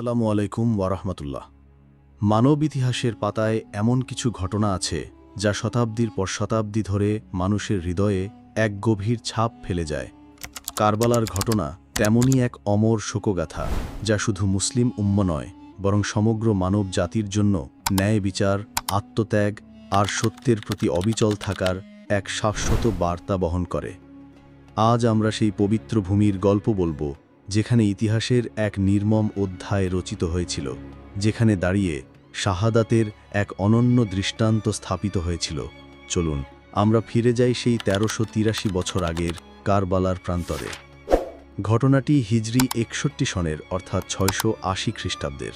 আসসালামু আলাইকুম ওয়ারাহমাতুল্লাহ। মানব ইতিহাসের পাতায় এমন কিছু ঘটনা আছে যা শতাব্দীর পর শতাব্দী ধরে মানুষের হৃদয়ে এক গভীর ছাপ ফেলে যায়। কারবালার ঘটনা তেমনই এক অমর শোকগাথা, যা শুধু মুসলিম উম্ম নয়, বরং সমগ্র মানব জাতির জন্য ন্যায় বিচার, আত্মত্যাগ আর সত্যের প্রতি অবিচল থাকার এক শাশ্বত বার্তা বহন করে। আজ আমরা সেই পবিত্র ভূমির গল্প বলবো, যেখানে ইতিহাসের এক নির্মম অধ্যায় রচিত হয়েছিল, যেখানে দাঁড়িয়ে শাহাদাতের এক অনন্য দৃষ্টান্ত স্থাপিত হয়েছিল। চলুন আমরা ফিরে যাই সেই ১৩৮৩ বছর আগের কারবালার প্রান্তরে। ঘটনাটি হিজরি ৬১ সনের অর্থাৎ ৬৮০ খ্রিস্টাব্দের।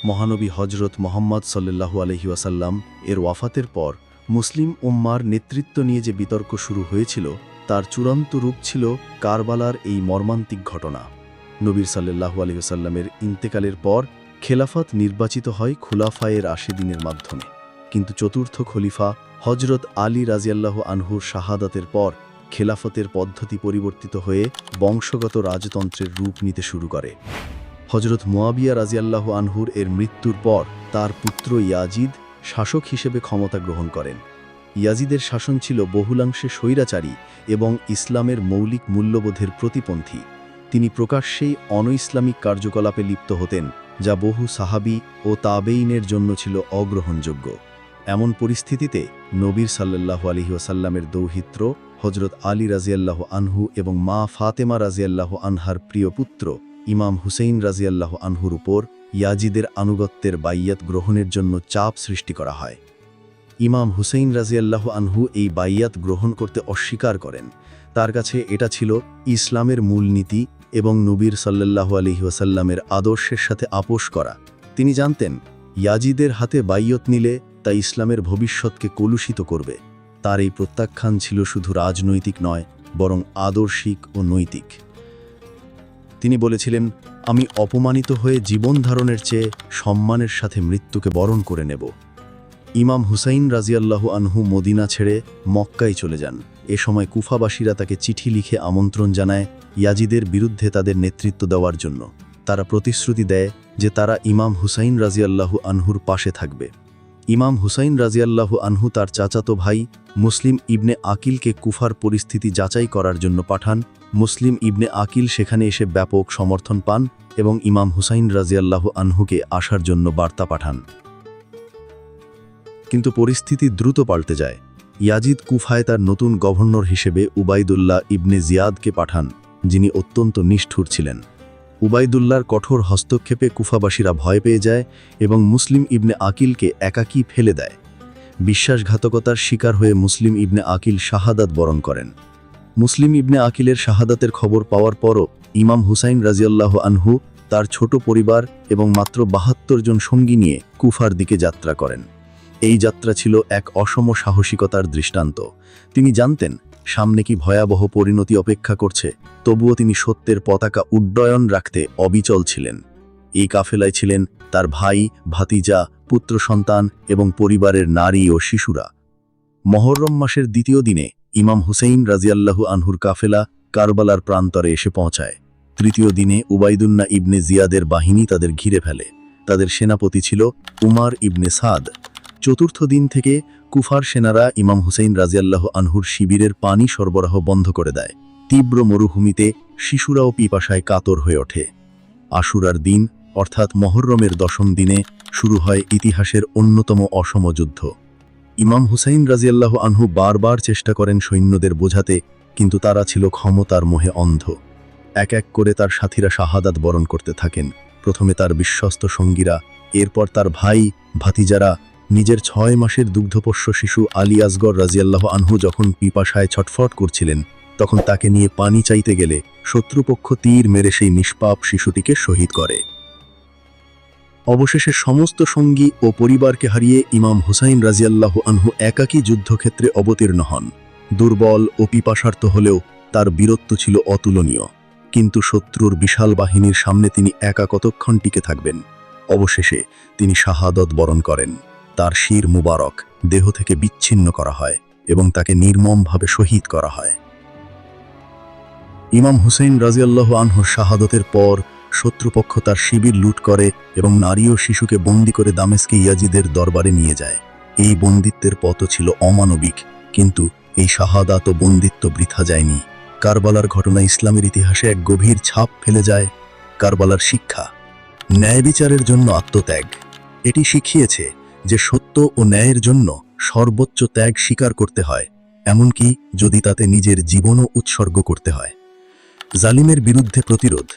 মহানবী হজরত মোহাম্মদ সাল্লাল্লাহু আলাইহি ওয়াসাল্লাম এর ওয়াফাতের পর মুসলিম উম্মার নেতৃত্ব নিয়ে যে বিতর্ক শুরু হয়েছিল, তার চূড়ান্ত রূপ ছিল কারবালার এই মর্মান্তিক ঘটনা। নবী সাল্লাল্লাহু আলাইহি ওয়াসাল্লামের ইন্তেকালের পর খেলাফত নির্বাচিত হয় খুলাফায়ে রাশিদিনের মাধ্যমে, কিন্তু চতুর্থ খলিফা হজরত আলী রাজিয়াল্লাহু আনহুর শাহাদাতের পর খেলাফতের পদ্ধতি পরিবর্তিত হয়ে বংশগত রাজতন্ত্রের রূপ নিতে শুরু করে। হজরত মুয়াবিয়া রাজিয়াল্লাহু আনহুর এর মৃত্যুর পর তার পুত্র ইয়াজিদ শাসক হিসেবে ক্ষমতা গ্রহণ করেন। ইয়াজিদের শাসন ছিল বহুলাংশে স্বৈরাচারী এবং ইসলামের মৌলিক মূল্যবোধের প্রতিপন্থী। তিনি প্রকাশ্যেই অনইসলামিক কার্যকলাপে লিপ্ত হতেন, যা বহু সাহাবী ও তাবেইনের জন্য ছিল অগ্রহণযোগ্য। এমন পরিস্থিতিতে নবী সাল্লাল্লাহু আলাইহি ওয়াসাল্লামের দৌহিত্র হজরত আলী রাজিয়াল্লাহু আনহু এবং মা ফাতেমা রাজিয়াল্লাহু আনহার প্রিয় পুত্র ইমাম হুসেইন রাজিয়াল্লাহু আনহুর উপর ইয়াজিদের আনুগত্যের বাইয়াত গ্রহণের জন্য চাপ সৃষ্টি করা হয়। ইমাম হুসেইন রাজিয়াল্লাহু আনহু এই বাইয়াত গ্রহণ করতে অস্বীকার করেন। তার কাছে এটা ছিল ইসলামের মূলনীতি এবং নবীর সাল্লাল্লাহু আলাইহি ওয়াসাল্লামের আদর্শের সাথে আপোষ করা। তিনি জানতেন, ইয়াজিদের হাতে বাইয়ত নিলে তা ইসলামের ভবিষ্যৎকে কলুষিত করবে। তার এই প্রত্যাখ্যান ছিল শুধু রাজনৈতিক নয়, বরং আদর্শিক ও নৈতিক। তিনি বলেছিলেন, আমি অপমানিত হয়ে জীবন ধারণের চেয়ে সম্মানের সাথে মৃত্যুকে বরণ করে নেব। ইমাম হুসাইন রাজিয়াল্লাহু আনহু মদিনা ছেড়ে মক্কায় চলে যান। এ সময় কুফাবাসীরা তাকে চিঠি লিখে আমন্ত্রণ জানায় ইয়াজিদের বিরুদ্ধে তাদের নেতৃত্ব দেওয়ার জন্য। তারা প্রতিশ্রুতি দেয় যে তারা ইমাম হুসাইন রাজিয়াল্লাহু আনহুর পাশে থাকবে। ইমাম হুসাইন রাজিয়াল্লাহু আনহু তার চাচাতো ভাই মুসলিম ইবনে আকিলকে কুফার পরিস্থিতি যাচাই করার জন্য পাঠান। মুসলিম ইবনে আকিল সেখানে এসে ব্যাপক সমর্থন পান এবং ইমাম হুসাইন রাজিয়াল্লাহু আনহুকে আসার জন্য বার্তা পাঠান। কিন্তু পরিস্থিতি দ্রুত পাল্টে যায়। ইয়াজিদ কুফায় তার নতুন গভর্নর হিসেবে উবাইদুল্লাহ ইবনে জিয়াদকে পাঠান, যিনি অত্যন্ত নিষ্ঠুর ছিলেন। উবাইদুল্লাহর কঠোর হস্তক্ষেপে কুফাবাসীরা ভয় পেয়ে যায় এবং মুসলিম ইবনে আকিলকে একাকী ফেলে দেয়। বিশ্বাসঘাতকতার শিকার হয়ে মুসলিম ইবনে আকিল শাহাদাত বরণ করেন। মুসলিম ইবনে আকিলের শাহাদাতের খবর পাওয়ার পরও ইমাম হুসাইন রাজিয়াল্লাহু আনহু তার ছোট পরিবার এবং মাত্র ৭২ জন সঙ্গী নিয়ে কুফার দিকে যাত্রা করেন। এই যাত্রা ছিল এক অসম সাহসিকতার দৃষ্টান্ত। তিনি জানতেন সামনে কি ভয়াবহ পরিণতি অপেক্ষা করছে, তবুও তিনি সত্যের পতাকা উড্ডয়ন রাখতে অবিচল ছিলেন। এই কাফেলায় ছিলেন তার ভাই, ভাতিজা, পুত্র সন্তান এবং পরিবারের নারী ও শিশুরা। মহররম মাসের দ্বিতীয় দিনে ইমাম হুসেইন রাজিয়াল্লাহু আনহুর কাফেলা কারবালার প্রান্তরে এসে পৌঁছায়। তৃতীয় দিনে উবাইদুল্লাহ ইবনে জিয়াদের বাহিনী তাদের ঘিরে ফেলে। তাদের সেনাপতি ছিল উমার ইবনে সাদ। চতুর্থ দিন থেকে কুফার সেনারা ইমাম হুসেইন রাজিয়াল্লাহু আনহুর শিবিরের পানি সরবরাহ বন্ধ করে দেয়। তীব্র মরুভূমিতে শিশুরাও পিপাসায় কাতর হয়ে ওঠে। আশুরার দিন অর্থাৎ মহররমের ১০ম দিনে শুরু হয় ইতিহাসের অন্যতম অসম যুদ্ধ। ইমাম হুসেইন রাজিয়াল্লাহু আনহু বারবার চেষ্টা করেন সৈন্যদের বোঝাতে, কিন্তু তারা ছিল ক্ষমতার মোহে অন্ধ। এক এক করে তার সাথীরা শাহাদাত বরণ করতে থাকেন। প্রথমে তার বিশ্বস্ত সঙ্গীরা, এরপর তার ভাই, ভাতিজারা। নিজের ৬ মাসের দুগ্ধপোষ্য শিশু আলী আসগর রাজিয়াল্লাহু আনহু যখন পিপাসায় ছটফট করছিলেন, তখন তাকে নিয়ে পানি চাইতে গেলে শত্রুপক্ষ তীর মেরে সেই নিষ্পাপ শিশুটিকে শহীদ করে। অবশেষে সমস্ত সঙ্গী ও পরিবারকে হারিয়ে ইমাম হুসাইন রাজিয়াল্লাহু আনহু একাকী যুদ্ধক্ষেত্রে অবতীর্ণ হন। দুর্বল ও পিপাসার্ত হলেও তার বীরত্ব ছিল অতুলনীয়। কিন্তু শত্রুর বিশাল বাহিনীর সামনে তিনি একা কতক্ষণ টিকে থাকবেন? অবশেষে তিনি শাহাদত বরণ করেন। তার শির মুবারক দেহ থেকে বিচ্ছিন্ন করা হয় এবং তাকে নির্মমভাবে শহীদ করা হয়। ইমাম হুসেইন রাজিয়াল্লাহু আনহুর শাহাদতের পর শত্রুপক্ষ তার শিবির লুট করে এবং নারী ও শিশুকে বন্দী করে দামেস্কে ইয়াজিদের দরবারে নিয়ে যায়। এই বন্দিত্বের পথ ছিল অমানবিক, কিন্তু এই শাহাদাত ও বন্দিত্ব বৃথা যায়নি। কারবালার ঘটনা ইসলামের ইতিহাসে এক গভীর ছাপ ফেলে যায়। কারবালার শিক্ষা: ন্যায় বিচারের জন্য আত্মত্যাগ। এটি শিখিয়েছে যে সত্য ও ন্যায়ের জন্য সর্বোচ্চ ত্যাগ স্বীকার করতে হয়, এমনকি যদি তাতে নিজের জীবনও উৎসর্গ করতে হয়। জালিমের বিরুদ্ধে প্রতিরোধ: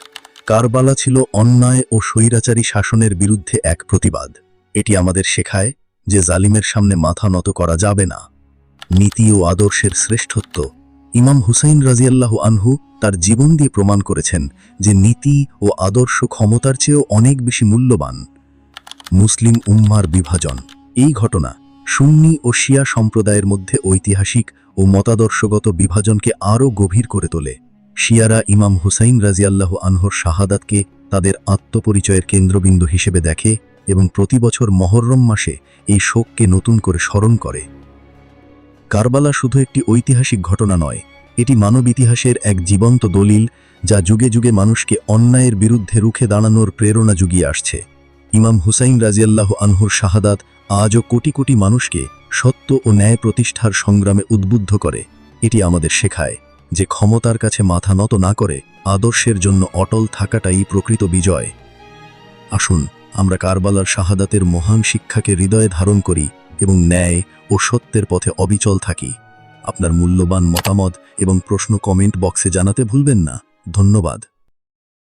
কারবালা ছিল অন্যায় ও স্বৈরাচারী শাসনের বিরুদ্ধে এক প্রতিবাদ। এটি আমাদের শেখায় যে জালিমের সামনে মাথা নত করা যাবে না। নীতি ও আদর্শের শ্রেষ্ঠত্ব: ইমাম হুসাইন রাজিয়াল্লাহু আনহু তার জীবন দিয়ে প্রমাণ করেছেন যে নীতি ও আদর্শ ক্ষমতার চেয়েও অনেক বেশি মূল্যবান। মুসলিম উম্মার বিভাজন: এই ঘটনা সুন্নি ও শিয়া সম্প্রদায়ের মধ্যে ঐতিহাসিক ও মতাদর্শগত বিভাজনকে আরও গভীর করে তোলে। শিয়ারা ইমাম হুসাইন রাজিয়াল্লাহু আনহুর শাহাদাতকে তাদের আত্মপরিচয়ের কেন্দ্রবিন্দু হিসেবে দেখে এবং প্রতি বছর মহররম মাসে এই শোককে নতুন করে স্মরণ করে। কারবালা শুধু একটি ঐতিহাসিক ঘটনা নয়, এটি মানব ইতিহাসের এক জীবন্ত দলিল যা যুগে যুগে মানুষকে অন্যায়ের বিরুদ্ধে রুখে দাঁড়ানোর প্রেরণা জুগিয়ে আসছে। ইমাম হুসাইন রাজিয়াল্লাহু আনহুর শাহাদাত আজও কোটি কোটি মানুষকে সত্য ও ন্যায় প্রতিষ্ঠার সংগ্রামে উদ্বুদ্ধ করে। এটি আমাদের শেখায় যে ক্ষমতার কাছে মাথা নত না করে আদর্শের জন্য অটল থাকাটাই প্রকৃত বিজয়। আসুন আমরা কারবালার শাহাদাতের মহান শিক্ষাকে হৃদয়ে ধারণ করি এবং ন্যায় ও সত্যের পথে অবিচল থাকি। আপনার মূল্যবান মতামত এবং প্রশ্ন কমেন্ট বক্সে জানাতে ভুলবেন না। ধন্যবাদ।